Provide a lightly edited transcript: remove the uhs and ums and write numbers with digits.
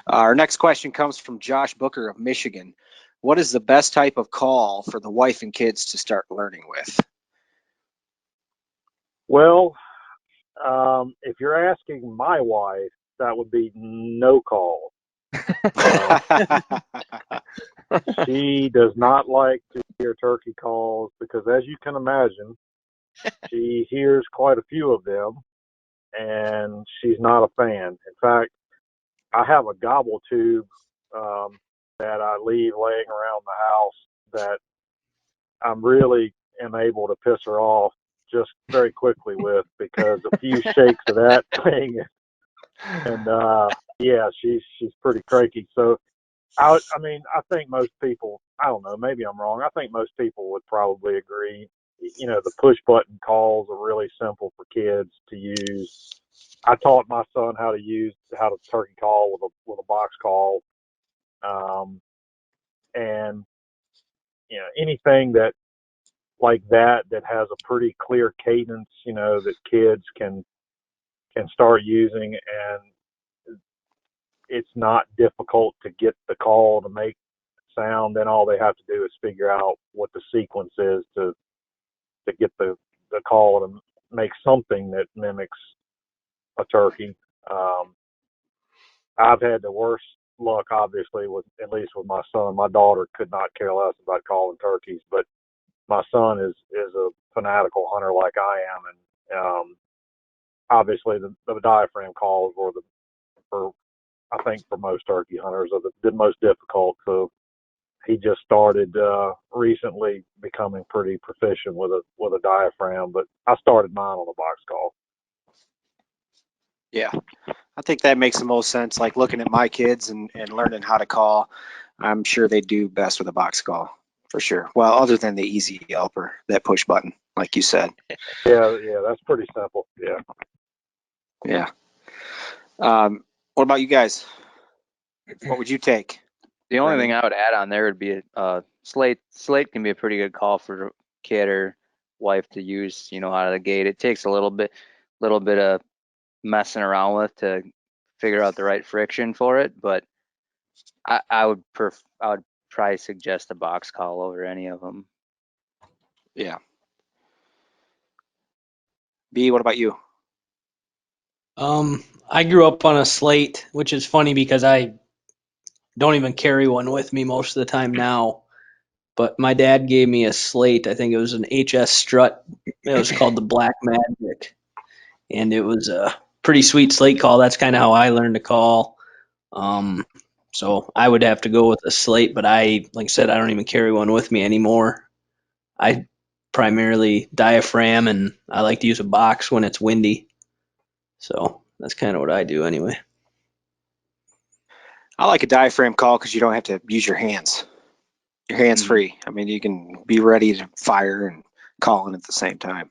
Our next question comes from Josh Booker of Michigan. What is the best type of call for the wife and kids to start learning with? Well, if you're asking my wife, that would be no call. She does not like to hear turkey calls because, as you can imagine, she hears quite a few of them, and she's not a fan. In fact, I have a gobble tube that I leave laying around the house that I'm really am able to piss her off just very quickly with, because a few shakes of that thing, and yeah, she's pretty cranky. So I mean, I think most people, I don't know, maybe I'm wrong. I think most people would probably agree. The push button calls are really simple for kids to use. I taught my son how to turkey call with a box call, and anything that like that has a pretty clear cadence, that kids can start using, and it's not difficult to get the call to make sound. Then all they have to do is figure out what the sequence is to get the call to make something that mimics a turkey. I've had the worst luck, obviously, at least with my son. My daughter could not care less about calling turkeys, but my son is a fanatical hunter like I am, and obviously the diaphragm calls were I think for most turkey hunters are the most difficult. So he just started recently becoming pretty proficient with a diaphragm, but I started mine on the box call. Yeah, I think that makes the most sense. Like looking at my kids and learning how to call, I'm sure they do best with a box call for sure. Well, other than the easy yelper, that push button, like you said. Yeah, that's pretty simple. Yeah. Yeah. What about you guys? What would you take? The only thing I would add on there would be slate. Slate can be a pretty good call for kid or wife to use, out of the gate. It takes a little bit of messing around with to figure out the right friction for it, but I would probably suggest a box call over any of them. Yeah. B, what about you? I grew up on a slate, which is funny because I don't even carry one with me most of the time now. But my dad gave me a slate. I think it was an HS Strut. It was called the Black Magic, and it was a pretty sweet slate call. That's kind of how I learned to call. So I would have to go with a slate, but like I said, I don't even carry one with me anymore. I primarily diaphragm, and I like to use a box when it's windy. So that's kind of what I do anyway. I like a diaphragm call because you don't have to use your hands. Your hands free. I mean, you can be ready to fire and call in at the same time.